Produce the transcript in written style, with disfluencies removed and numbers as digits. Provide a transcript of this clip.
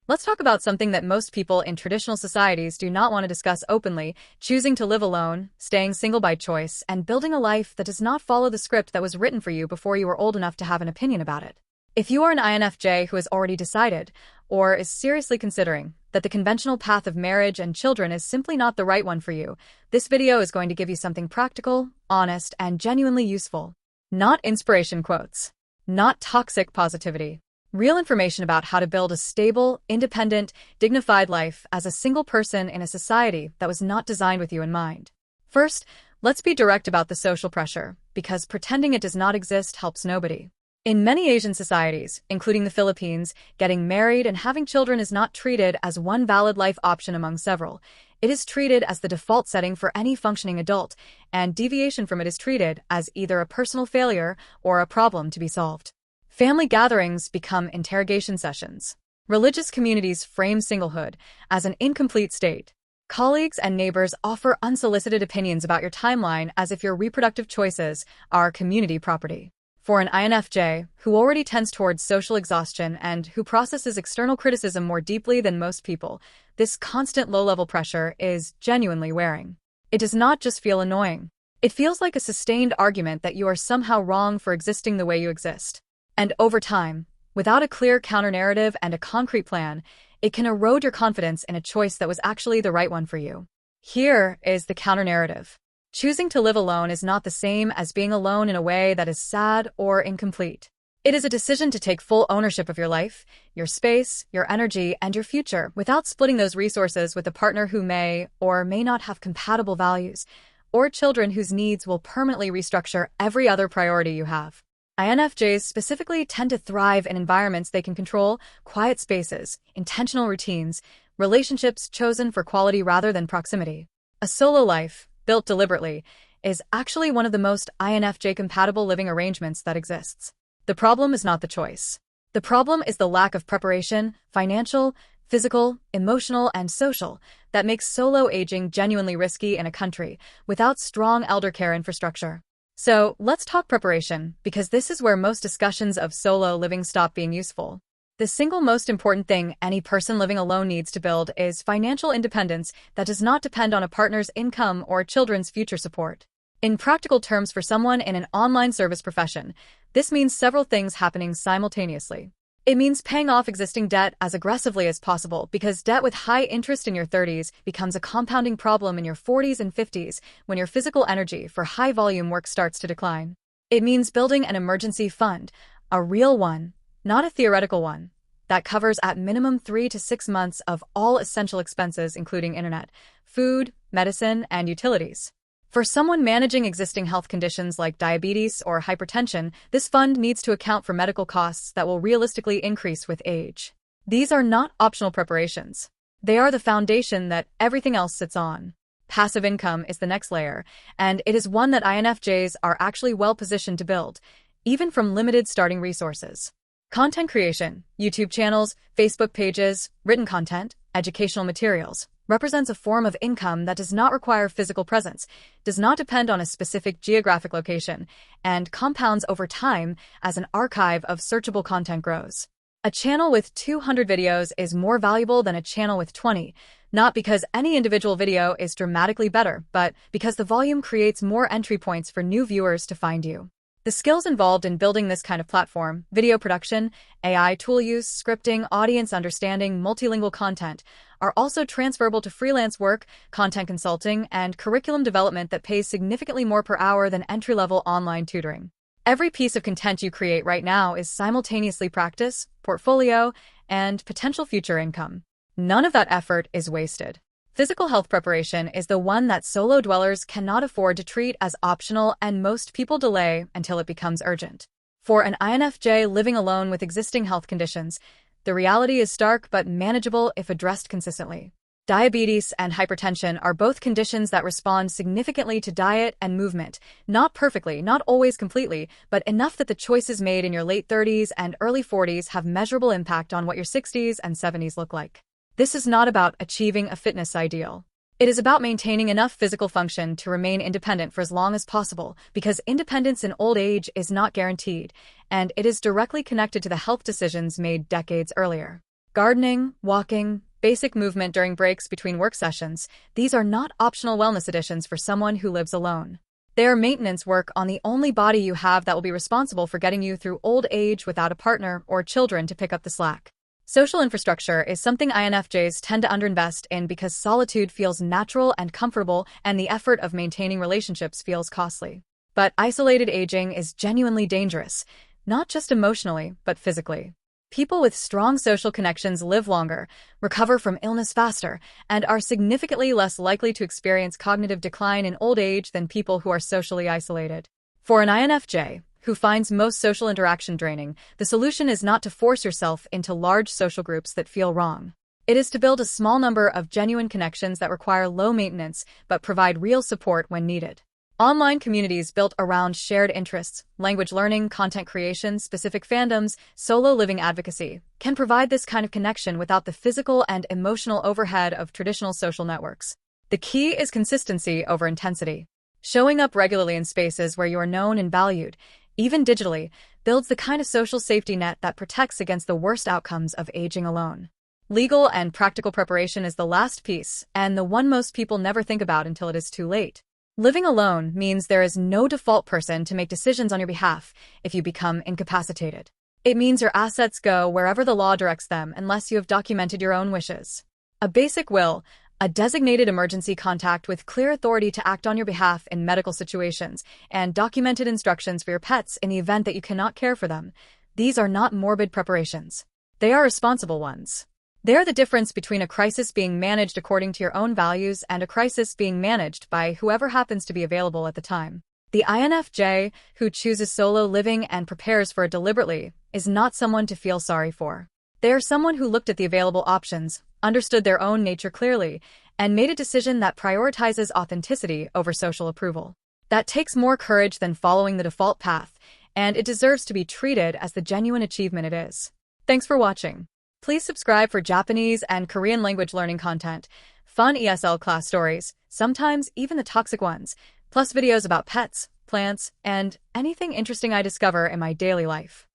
Let's talk about something that most people in traditional societies do not want to discuss openly: choosing to live alone, staying single by choice, and building a life that does not follow the script that was written for you before you were old enough to have an opinion about it. If you are an INFJ who has already decided, or is seriously considering, that the conventional path of marriage and children is simply not the right one for you, this video is going to give you something practical, honest, and genuinely useful. Not inspiration quotes. Not toxic positivity. Real information about how to build a stable, independent, dignified life as a single person in a society that was not designed with you in mind. First, let's be direct about the social pressure, because pretending it does not exist helps nobody. In many Asian societies, including the Philippines, getting married and having children is not treated as one valid life option among several. It is treated as the default setting for any functioning adult, and deviation from it is treated as either a personal failure or a problem to be solved. Family gatherings become interrogation sessions. Religious communities frame singlehood as an incomplete state. Colleagues and neighbors offer unsolicited opinions about your timeline as if your reproductive choices are community property. For an INFJ, who already tends towards social exhaustion and who processes external criticism more deeply than most people, this constant low-level pressure is genuinely wearing. It does not just feel annoying. It feels like a sustained argument that you are somehow wrong for existing the way you exist. And over time, without a clear counter-narrative and a concrete plan, it can erode your confidence in a choice that was actually the right one for you. Here is the counter-narrative. Choosing to live alone is not the same as being alone in a way that is sad or incomplete. It is a decision to take full ownership of your life, your space, your energy, and your future without splitting those resources with a partner who may or may not have compatible values, or children whose needs will permanently restructure every other priority you have. INFJs specifically tend to thrive in environments they can control: quiet spaces, intentional routines, relationships chosen for quality rather than proximity. A solo life, built deliberately, is actually one of the most INFJ-compatible living arrangements that exists. The problem is not the choice. The problem is the lack of preparation, financial, physical, emotional, and social, that makes solo aging genuinely risky in a country without strong elder care infrastructure. So, let's talk preparation, because this is where most discussions of solo living stop being useful. The single most important thing any person living alone needs to build is financial independence that does not depend on a partner's income or children's future support. In practical terms, for someone in an online service profession, this means several things happening simultaneously. It means paying off existing debt as aggressively as possible, because debt with high interest in your 30s becomes a compounding problem in your 40s and 50s when your physical energy for high-volume work starts to decline. It means building an emergency fund, a real one, not a theoretical one, that covers at minimum 3 to 6 months of all essential expenses, including internet, food, medicine, and utilities. For someone managing existing health conditions like diabetes or hypertension, this fund needs to account for medical costs that will realistically increase with age. These are not optional preparations. They are the foundation that everything else sits on. Passive income is the next layer, and it is one that INFJs are actually well positioned to build, even from limited starting resources. Content creation, YouTube channels, Facebook pages, written content, educational materials, represents a form of income that does not require physical presence, does not depend on a specific geographic location, and compounds over time as an archive of searchable content grows. A channel with 200 videos is more valuable than a channel with 20, not because any individual video is dramatically better, but because the volume creates more entry points for new viewers to find you. The skills involved in building this kind of platform, video production, AI tool use, scripting, audience understanding, multilingual content, are also transferable to freelance work, content consulting, and curriculum development that pays significantly more per hour than entry-level online tutoring. Every piece of content you create right now is simultaneously practice, portfolio, and potential future income. None of that effort is wasted. Physical health preparation is the one that solo dwellers cannot afford to treat as optional, and most people delay until it becomes urgent. For an INFJ living alone with existing health conditions, the reality is stark but manageable if addressed consistently. Diabetes and hypertension are both conditions that respond significantly to diet and movement, not perfectly, not always completely, but enough that the choices made in your late 30s and early 40s have measurable impact on what your 60s and 70s look like. This is not about achieving a fitness ideal. It is about maintaining enough physical function to remain independent for as long as possible, because independence in old age is not guaranteed, and it is directly connected to the health decisions made decades earlier. Gardening, walking, basic movement during breaks between work sessions, these are not optional wellness additions for someone who lives alone. They are maintenance work on the only body you have that will be responsible for getting you through old age without a partner or children to pick up the slack. Social infrastructure is something INFJs tend to underinvest in because solitude feels natural and comfortable and the effort of maintaining relationships feels costly. But isolated aging is genuinely dangerous, not just emotionally, but physically. People with strong social connections live longer, recover from illness faster, and are significantly less likely to experience cognitive decline in old age than people who are socially isolated. For an INFJ, who finds most social interaction draining, the solution is not to force yourself into large social groups that feel wrong. It is to build a small number of genuine connections that require low maintenance but provide real support when needed. Online communities built around shared interests, language learning, content creation, specific fandoms, solo living advocacy, can provide this kind of connection without the physical and emotional overhead of traditional social networks. The key is consistency over intensity. Showing up regularly in spaces where you are known and valued, even digitally, builds the kind of social safety net that protects against the worst outcomes of aging alone. Legal and practical preparation is the last piece, and the one most people never think about until it is too late. Living alone means there is no default person to make decisions on your behalf if you become incapacitated. It means your assets go wherever the law directs them unless you have documented your own wishes. A basic will, a designated emergency contact with clear authority to act on your behalf in medical situations, and documented instructions for your pets in the event that you cannot care for them. These are not morbid preparations. They are responsible ones. They are the difference between a crisis being managed according to your own values and a crisis being managed by whoever happens to be available at the time. The INFJ, who chooses solo living and prepares for it deliberately, is not someone to feel sorry for. They are someone who looked at the available options, understood their own nature clearly, and made a decision that prioritizes authenticity over social approval. That takes more courage than following the default path, and it deserves to be treated as the genuine achievement it is. Thanks for watching. Please subscribe for Japanese and Korean language learning content, fun ESL class stories, sometimes even the toxic ones, plus videos about pets, plants, and anything interesting I discover in my daily life.